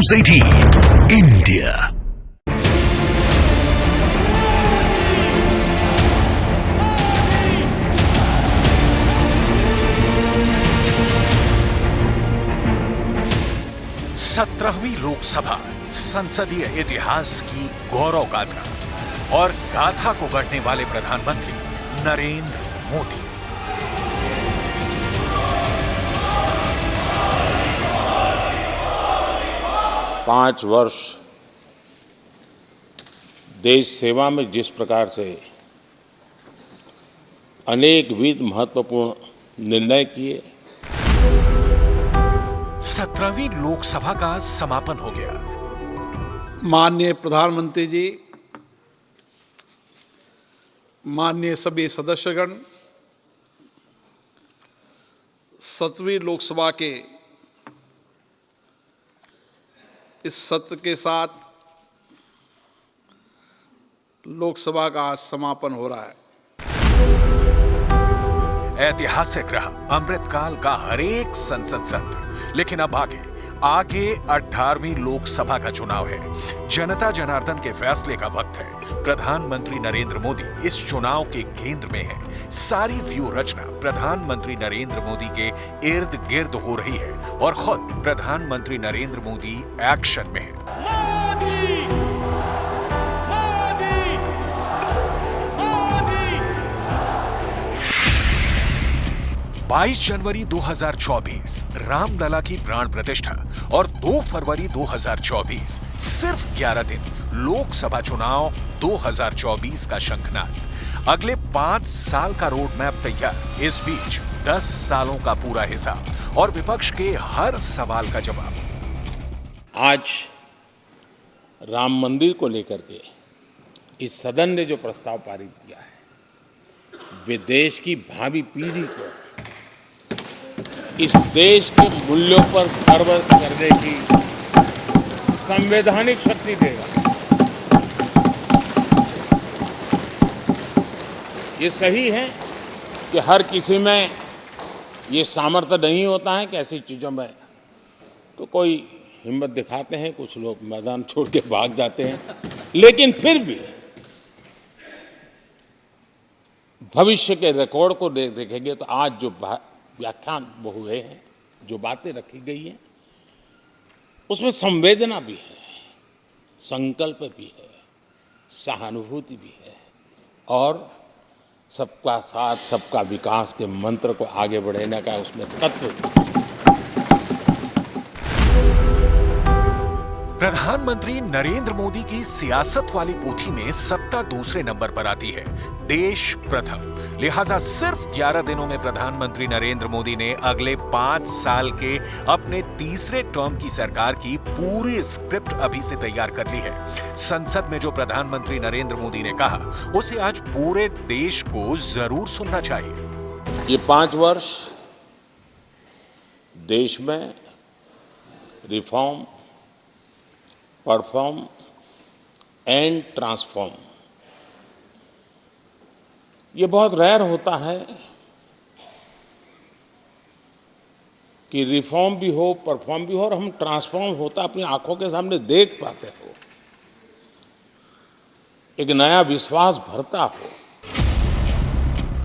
News 18 India। सत्रहवीं लोकसभा संसदीय इतिहास की गौरव गाथा और गाथा को गढ़ने वाले प्रधानमंत्री नरेंद्र मोदी। पांच वर्ष देश सेवा में जिस प्रकार से अनेकविध महत्वपूर्ण निर्णय किए। 17वीं लोकसभा का समापन हो गया। माननीय प्रधानमंत्री जी, माननीय सभी सदस्यगण, 17वीं लोकसभा के इस सत्र के साथ लोकसभा का आज समापन हो रहा है। ऐतिहासिक रहा अमृतकाल का हर एक संसद सत्र, लेकिन अब आगे 18वीं लोकसभा का चुनाव है। जनता जनार्दन के फैसले का वक्त है। प्रधानमंत्री नरेंद्र मोदी इस चुनाव के केंद्र में है। सारी व्यू रचना प्रधानमंत्री नरेंद्र मोदी के इर्द गिर्द हो रही है और खुद प्रधानमंत्री नरेंद्र मोदी एक्शन में है। 22 जनवरी 2024 रामलला की प्राण प्रतिष्ठा और 2 फरवरी 2024 सिर्फ 11 दिन लोकसभा चुनाव 2024 का शंखनाद। अगले 5 साल का रोड मैप तैयार। इस बीच 10 सालों का पूरा हिसाब और विपक्ष के हर सवाल का जवाब। आज राम मंदिर को लेकर के इस सदन ने जो प्रस्ताव पारित किया है, वे देश की भावी पीढ़ी को इस देश के मूल्यों पर गर्व करने की संवैधानिक शक्ति देगा। ये सही है कि हर किसी में ये सामर्थ्य नहीं होता है कि ऐसी चीज़ों में तो कोई हिम्मत दिखाते हैं, कुछ लोग मैदान छोड़ के भाग जाते हैं, लेकिन फिर भी भविष्य के रिकॉर्ड को देखेंगे तो आज जो व्याख्यान वो हुए हैं, जो बातें रखी गई हैं, उसमें संवेदना भी है, संकल्प भी है, सहानुभूति भी है और सबका साथ सबका विकास के मंत्र को आगे बढ़ाने का उसमें तत्व। प्रधानमंत्री नरेंद्र मोदी की सियासत वाली पोथी में सत्ता दूसरे नंबर पर आती है, देश प्रथम। लिहाजा सिर्फ 11 दिनों में प्रधानमंत्री नरेंद्र मोदी ने अगले 5 साल के अपने तीसरे टर्म की सरकार की पूरी स्क्रिप्ट अभी से तैयार कर ली है। संसद में जो प्रधानमंत्री नरेंद्र मोदी ने कहा, उसे आज पूरे देश को जरूर सुनना चाहिए। ये 5 वर्ष देश में रिफॉर्म, परफॉर्म एंड ट्रांसफॉर्म, ये बहुत रेयर होता है कि रिफॉर्म भी हो, परफॉर्म भी हो और हम ट्रांसफॉर्म होता अपनी आंखों के सामने देख पाते हो, एक नया विश्वास भरता हो।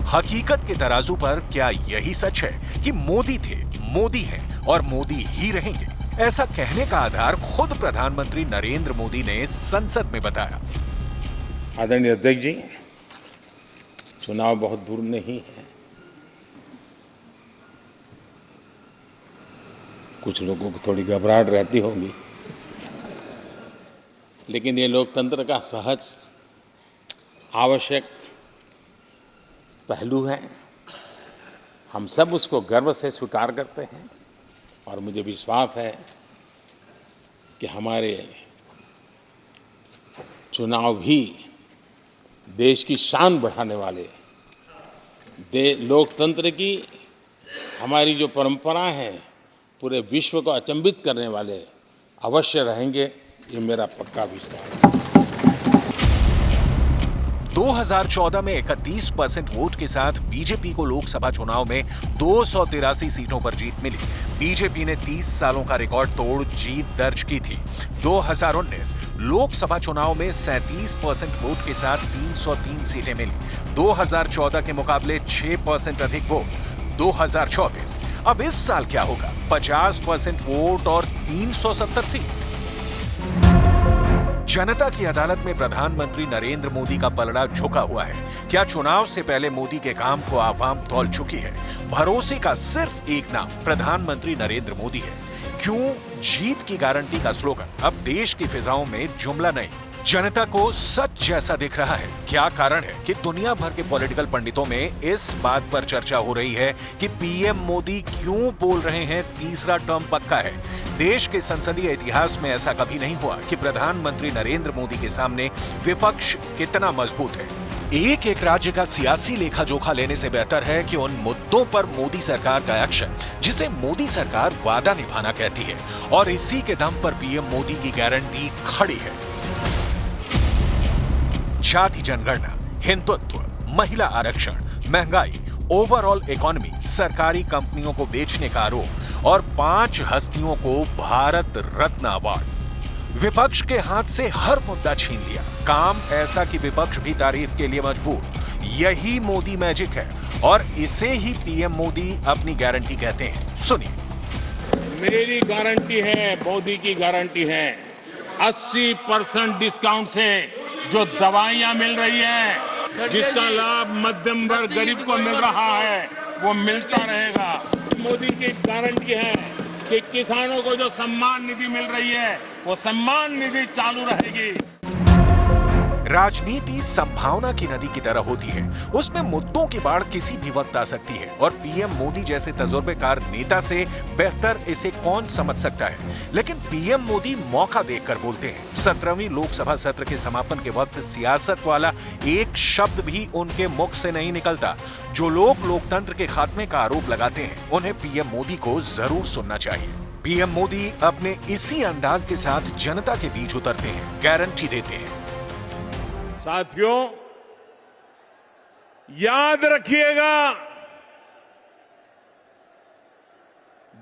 हकीकत के तराजू पर क्या यही सच है कि मोदी थे, मोदी हैं और मोदी ही रहेंगे? ऐसा कहने का आधार खुद प्रधानमंत्री नरेंद्र मोदी ने संसद में बताया। आदरणीय अध्यक्ष जी, चुनाव बहुत दूर नहीं है। कुछ लोगों को थोड़ी घबराहट रहती होगी, लेकिन ये लोकतंत्र का सहज आवश्यक पहलू है। हम सब उसको गर्व से स्वीकार करते हैं और मुझे विश्वास है कि हमारे चुनाव भी देश की शान बढ़ाने वाले, लोकतंत्र की हमारी जो परंपरा है पूरे विश्व को अचंभित करने वाले अवश्य रहेंगे, ये मेरा पक्का विश्वास है। 2014 में 31% वोट के साथ बीजेपी को लोकसभा चुनाव में 283 सीटों पर जीत मिली। बीजेपी ने 30 सालों का रिकॉर्ड तोड़ जीत दर्ज की थी। 2019 लोकसभा चुनाव में 37% वोट के साथ 303 सीटें मिली। 2014 के मुकाबले 6% अधिक वोट। 2024 अब इस साल क्या होगा? 50% वोट और 370 सीट। जनता की अदालत में प्रधानमंत्री नरेंद्र मोदी का पलड़ा झुका हुआ है। क्या चुनाव से पहले मोदी के काम को आवाम तौल चुकी है? भरोसे का सिर्फ एक नाम प्रधानमंत्री नरेंद्र मोदी है। क्यों जीत की गारंटी का स्लोगन अब देश की फिजाओं में जुमला नहीं, जनता को सच जैसा दिख रहा है? क्या कारण है कि दुनिया भर के पॉलिटिकल पंडितों में इस बात पर चर्चा हो रही है कि पीएम मोदी क्यों बोल रहे हैं तीसरा टर्म पक्का है? देश के संसदीय इतिहास में ऐसा कभी नहीं हुआ कि प्रधानमंत्री नरेंद्र मोदी के सामने विपक्ष कितना मजबूत है। एक एक राज्य का सियासी लेखा जोखा लेने से बेहतर है कि उन मुद्दों पर मोदी सरकार का एक्शन, जिसे मोदी सरकार वादा निभाना कहती है, और इसी के दम पर पीएम मोदी की गारंटी खड़ी है। जाति जनगणना, हिंदुत्व, महिला आरक्षण, महंगाई, ओवरऑल इकोनॉमी, सरकारी कंपनियों को बेचने का आरोप और 5 हस्तियों को भारत रत्न अवार्ड। विपक्ष के हाथ से हर मुद्दा छीन लिया। काम ऐसा कि विपक्ष भी तारीफ के लिए मजबूर। यही मोदी मैजिक है और इसे ही पीएम मोदी अपनी गारंटी कहते हैं। सुनिए। मेरी गारंटी है, मोदी की गारंटी है, 80% डिस्काउंट से जो दवाइयां मिल रही हैं, जिसका लाभ मध्यम वर्ग गरीब को मिल रहा है, वो मिलता रहेगा। मोदी की गारंटी है कि किसानों को जो सम्मान निधि मिल रही है, वो सम्मान निधि चालू रहेगी। राजनीति संभावना की नदी की तरह होती है। उसमें मुद्दों की बाढ़ किसी भी वक्त आ सकती है और पीएम मोदी जैसे तजुर्बेकार नेता से बेहतर इसे कौन समझ सकता है। लेकिन पीएम मोदी मौका देखकर बोलते हैं। 17वीं लोकसभा सत्र के समापन के वक्त सियासत वाला एक शब्द भी उनके मुख से नहीं निकलता। जो लोग लोकतंत्र के खात्मे का आरोप लगाते हैं, उन्हें पीएम मोदी को जरूर सुनना चाहिए। पीएम मोदी अपने इसी अंदाज के साथ जनता के बीच उतरते हैं, गारंटी देते हैं। साथियों, याद रखिएगा,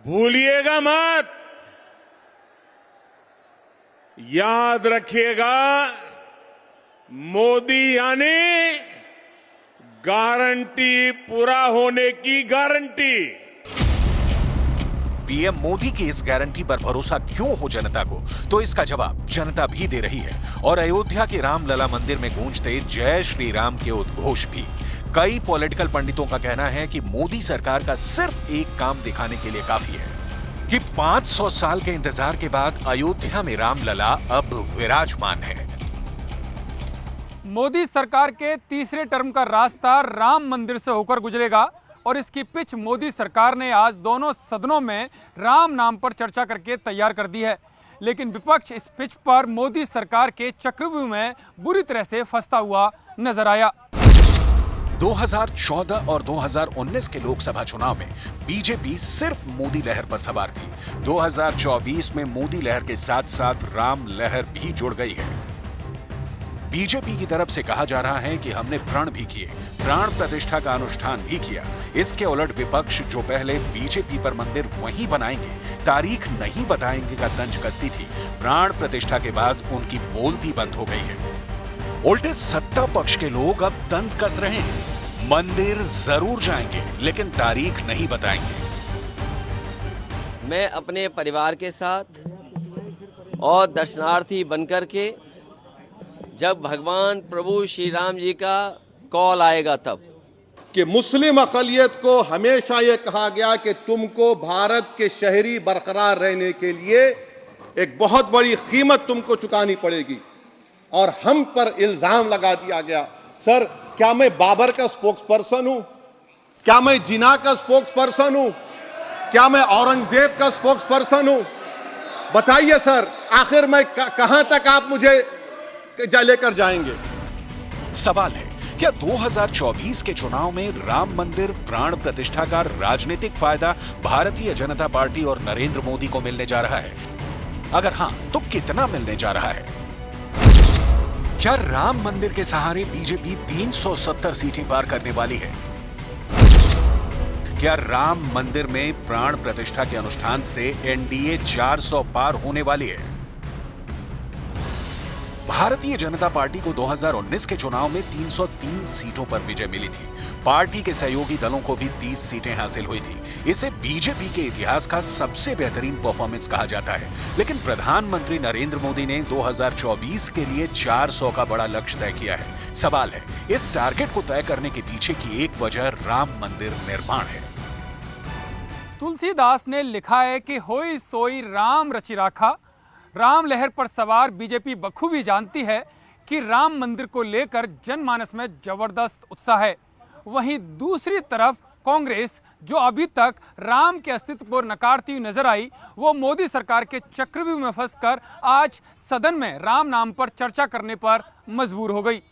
भूलिएगा मत, याद रखिएगा, मोदी यानी गारंटी पूरा होने की गारंटी। पीएम मोदी की इस गारंटी पर भरोसा क्यों हो जनता को? तो इसका जवाब जनता भी दे रही है और अयोध्या के रामलला मंदिर में गूंजते जय श्री राम के उद्घोष भी। कई पॉलिटिकल पंडितों का कहना है कि मोदी सरकार का सिर्फ एक काम दिखाने के लिए काफी है कि 500 साल के इंतजार के बाद अयोध्या में रामलला अब विराजमान है। मोदी सरकार के तीसरे टर्म का रास्ता राम मंदिर से होकर गुजरेगा और इसकी पिच मोदी सरकार ने आज दोनों सदनों में राम नाम पर चर्चा करके तैयार कर दी है। लेकिन विपक्ष इस पिच पर मोदी सरकार के चक्रव्यूह में बुरी तरह से फंसता हुआ नजर आया। 2014 और 2019 के लोकसभा चुनाव में बीजेपी सिर्फ मोदी लहर पर सवार थी। 2024 में मोदी लहर के साथ साथ राम लहर भी जुड़ गई है। बीजेपी की तरफ से कहा जा रहा है कि हमने प्रण भी किए, प्राण प्रतिष्ठा का अनुष्ठान भी किया। इसके उलट विपक्ष जो पहले बीजेपी पर मंदिर वहीं बनाएंगे, तारीख नहीं बताएंगे का तंज कसती थी, प्राण प्रतिष्ठा के बाद उनकी बोलती बंद हो गई है। उल्टे सत्ता पक्ष के लोग अब तंज कस रहे हैं, मंदिर जरूर जाएंगे लेकिन तारीख नहीं बताएंगे। मैं अपने परिवार के साथ और दर्शनार्थी बनकर के जब भगवान प्रभु श्री राम जी का कॉल आएगा तब कि मुस्लिम अक़लियत को हमेशा ये कहा गया कि तुमको भारत के शहरी बरकरार रहने के लिए एक बहुत बड़ी कीमत तुमको चुकानी पड़ेगी, और हम पर इल्जाम लगा दिया गया, सर क्या मैं बाबर का स्पोक्स पर्सन हूं? क्या मैं जिना का स्पोक्स पर्सन हूं? क्या मैं औरंगजेब का स्पोक्स पर्सन हूं? बताइए सर, आखिर मैं कहां तक आप मुझे लेकर जाएंगे? सवाल है, क्या 2024 के चुनाव में राम मंदिर प्राण प्रतिष्ठा का राजनीतिक फायदा भारतीय जनता पार्टी और नरेंद्र मोदी को मिलने जा रहा है? अगर हां, तो कितना मिलने जा रहा है? क्या राम मंदिर के सहारे बीजेपी 370 सीटें पार करने वाली है? क्या राम मंदिर में प्राण प्रतिष्ठा के अनुष्ठान से एनडीए 400 पार होने वाली है? भारतीय जनता पार्टी को 2019 के चुनाव में 303 सीटों पर विजय मिली थी। पार्टी के सहयोगी दलों को भी 30 सीटें हासिल हुई थी। इसे बीजेपी के इतिहास का सबसे बेहतरीन परफॉर्मेंस कहा जाता है। लेकिन प्रधानमंत्री नरेंद्र मोदी ने 2024 के लिए 400 का बड़ा लक्ष्य तय किया है। सवाल है, इस टारगेट को तय करने के पीछे की एक वजह राम मंदिर निर्माण है। तुलसीदास ने लिखा है कि होई सोई राम रचि राखा। राम लहर पर सवार बीजेपी बखूबी जानती है कि राम मंदिर को लेकर जनमानस में जबरदस्त उत्साह है। वहीं दूसरी तरफ कांग्रेस, जो अभी तक राम के अस्तित्व को नकारती हुई नजर आई, वो मोदी सरकार के चक्रव्यूह में फंसकर आज सदन में राम नाम पर चर्चा करने पर मजबूर हो गई।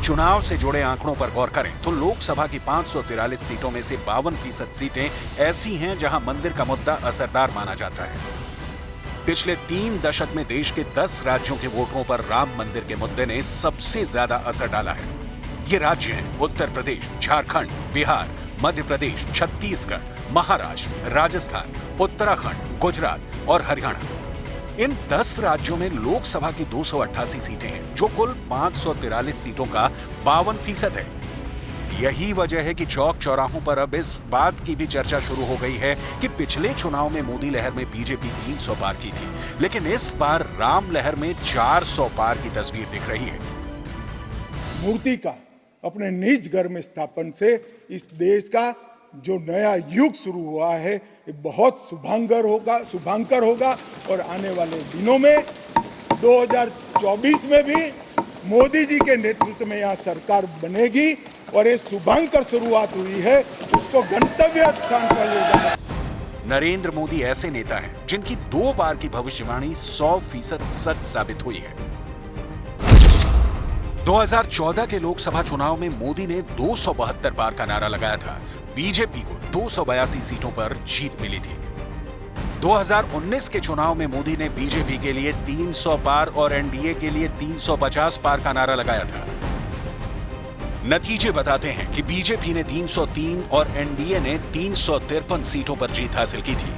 चुनाव से जुड़े आंकड़ों पर गौर करें तो लोकसभा की 543 सीटों में से 52% सीटें ऐसी हैं जहां मंदिर का मुद्दा असरदार माना जाता है। पिछले 3 दशक में देश के 10 राज्यों के वोटरों पर राम मंदिर के मुद्दे ने सबसे ज्यादा असर डाला है। ये राज्य हैं उत्तर प्रदेश, झारखंड, बिहार, मध्य प्रदेश, छत्तीसगढ़, महाराष्ट्र, राजस्थान, उत्तराखंड, गुजरात और हरियाणा। इन 10 राज्यों में लोकसभा की 288 सीटें हैं, जो कुल 543 सीटों का 52% है। यही वजह है कि चौक चौराहों पर अब इस बात की भी चर्चा शुरू हो गई है कि पिछले चुनाव में मोदी लहर में बीजेपी 300 पार की थी, लेकिन इस बार राम लहर में 400 पार की तस्वीर दिख रही है। मूर्ति का अपने निज घर में स्थापन से इस देश का जो नया युग शुरू हुआ है, ये बहुत शुभांकर होगा और आने वाले दिनों में 2024 में भी मोदी जी के नेतृत्व में यहाँ सरकार बनेगी और ये शुभांकर शुरुआत हुई है, उसको गंतव्य स्थान पर ले जाएगा। नरेंद्र मोदी ऐसे नेता हैं जिनकी 2 बार की भविष्यवाणी 100% सच साबित हुई है। 2014 के लोकसभा चुनाव में मोदी ने 272 पार का नारा लगाया था। बीजेपी को 282 सीटों पर जीत मिली थी। 2019 के चुनाव में मोदी ने बीजेपी के लिए 300 पार और एनडीए के लिए 350 पार का नारा लगाया था। नतीजे बताते हैं कि बीजेपी ने 303 और एनडीए ने 353 सीटों पर जीत हासिल की थी।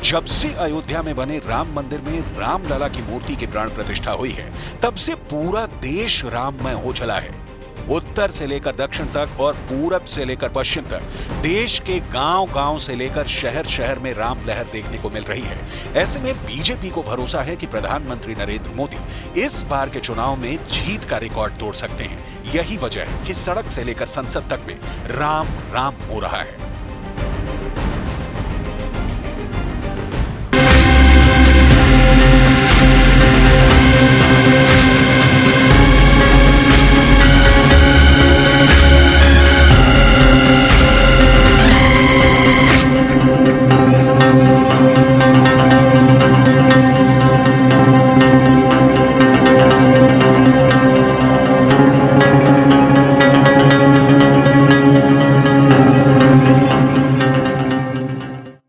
जब से अयोध्या में बने राम मंदिर में रामलला की मूर्ति की प्राण प्रतिष्ठा हुई है, तब से पूरा देश राममय हो चला है। उत्तर से लेकर दक्षिण तक और पूरब से लेकर पश्चिम तक देश के गांव-गांव से लेकर शहर-शहर में राम लहर देखने को मिल रही है। ऐसे में बीजेपी को भरोसा है कि प्रधानमंत्री नरेंद्र मोदी इस बार के चुनाव में जीत का रिकॉर्ड तोड़ सकते हैं। यही वजह है कि सड़क से लेकर संसद तक में राम राम हो रहा है।